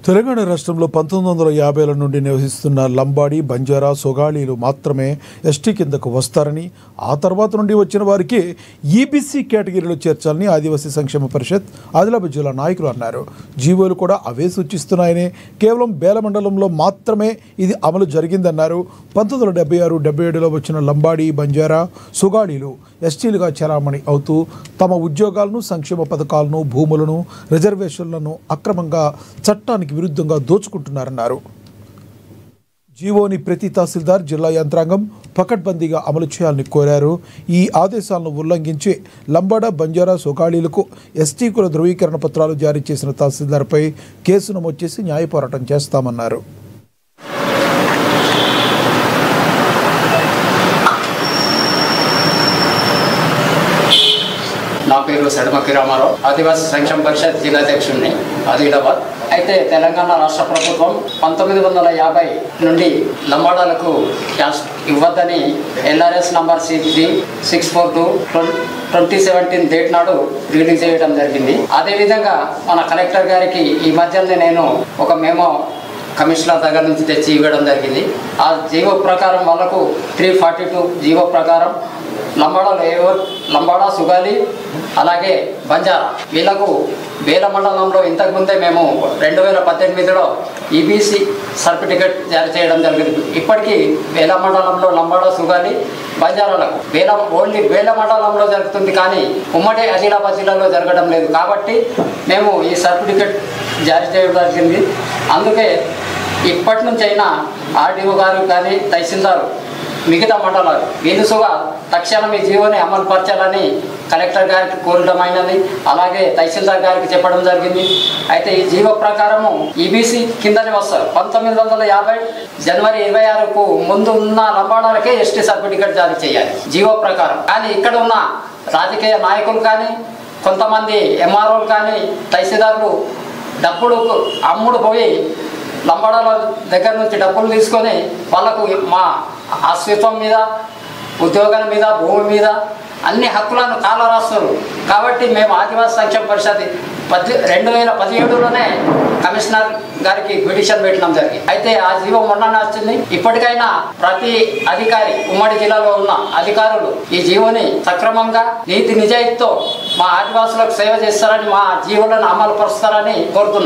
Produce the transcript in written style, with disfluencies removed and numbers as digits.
తెలంగాణ రాష్ట్రంలో 1950ల నుండి నివసిస్తున్న లంబాడి, బంజారా, సొగాళీలు మాత్రమే ఎస్టీ కిందకు వస్తారని, ఆ తర్వాత నుండి వచ్చిన వారికి ఈబీసీ కేటగిరీలో చేర్చాలని ఆదివాసీ సంక్షేమ పరిషత్ ఆదిలాబాద్ జిల్లా నాయకులు అన్నారు. జీవోలు కూడా అవే సూచిస్తున్నాయని, కేవలం బేల మండలంలో మాత్రమే ఇది అమలు జరిగిందన్నారు. 1976-77లో వచ్చిన లంబాడి, బంజారా, సొగాళీలు ఎస్టీలుగా చలామణి అవుతూ తమ ఉద్యోగాలను, సంక్షేమ పథకాలను, భూములను, రిజర్వేషన్లను అక్రమంగా చట్టానికి విరుద్ధంగా దోచుకుంటున్నారన్నారు. జీవోని ప్రతి తహసీల్దార్, జిల్లా యంత్రాంగం పకడ్బందీగా అమలు చేయాలని కోరారు. ఈ ఆదేశాలను ఉల్లంఘించి లంబాడా, బంజారా, సొగాళీలకు ఎస్టీ కుల ధృవీకరణ పత్రాలు జారీ చేసిన తహసీల్దార్పై కేసు నమోదు చేసి న్యాయ పోరాటం చేస్తామన్నారు. నా పేరు సడమకి రామారావు, ఆదివాసీ సంక్షేమ పరిషత్ జిల్లాధ్యక్షుడిని, ఆదిలాబాద్. అయితే తెలంగాణ రాష్ట్ర ప్రభుత్వం 1950 నుండి లంబాడాలకు క్యాస్ట్ ఇవ్వద్దని ఎల్ఆర్ఎస్ నంబర్ C3642/2017 డేట్ నాడు రిలీజ్ చేయడం జరిగింది. అదేవిధంగా మన కలెక్టర్ గారికి ఈ మధ్యనే నేను ఒక మెమో కమిషనర్ దగ్గర నుంచి తెచ్చి ఇవ్వడం జరిగింది. ఆ జీవో ప్రకారం వాళ్ళకు 342 జీవో ప్రకారం లంబాడా, సుగాలి, అలాగే బంజారా వీళ్లకు బేల మండలంలో ఇంతకుముందే మేము 2018లో ఈబీసీ సర్టిఫికేట్ జారీ చేయడం జరిగింది. ఇప్పటికీ బేల మండలంలో లంబాడా, సుగాలి, బంజారాలకు ఓన్లీ బేల మండలంలో జరుగుతుంది, కానీ ఉమ్మడి ఆదిలాబాద్ జిల్లాలో జరగడం లేదు. కాబట్టి మేము ఈ సర్టిఫికేట్ జారీ చేయడం జరిగింది. అందుకే ఇప్పటి నుంచి అయినా ఆర్డీఓ గారు కానీ తహసీల్దారు మిగతా మండలాలు వీలుసుగా తక్షణం ఈ జీవోని అమలు పరచాలని కలెక్టర్ గారికి కోరడమైనది, అలాగే తహసీల్దార్ గారికి చెప్పడం జరిగింది. అయితే ఈ జీవో ప్రకారము ఈబీసీ కిందనే వస్తారు. 1950 జనవరి 26కు ముందు ఉన్న లంబాడాలకే ఎస్టీ సర్టిఫికేట్ జారీ చేయాలి జీవో ప్రకారం. కానీ ఇక్కడ ఉన్న రాజకీయ నాయకులు కానీ, కొంతమంది ఎంఆర్ఓలు కానీ, తహసీల్దార్లు డబ్బులు అమ్ముడు పోయి లంబాడాల దగ్గర నుంచి డబ్బులు తీసుకొని వాళ్ళకు మా అస్తిత్వం మీద, ఉద్యోగాల మీద, భూమి మీద అన్ని హక్కులను కాలరాస్తారు. కాబట్టి మేము ఆదివాసీ సంక్షేమ పరిషత్ 2017లోనే కమిషనర్ గారికి పిటిషన్ పెట్టడం జరిగింది. అయితే ఆ జీవో మొన్ననే వచ్చింది. ఇప్పటికైనా ప్రతి అధికారి, ఉమ్మడి జిల్లాలో ఉన్న అధికారులు ఈ జీవోని సక్రమంగా నీతి నిజాయితీతో మా ఆదివాసులకు సేవ చేస్తారని, మా జీవోలను అమలు పరుస్తారని కోరుతున్నాం.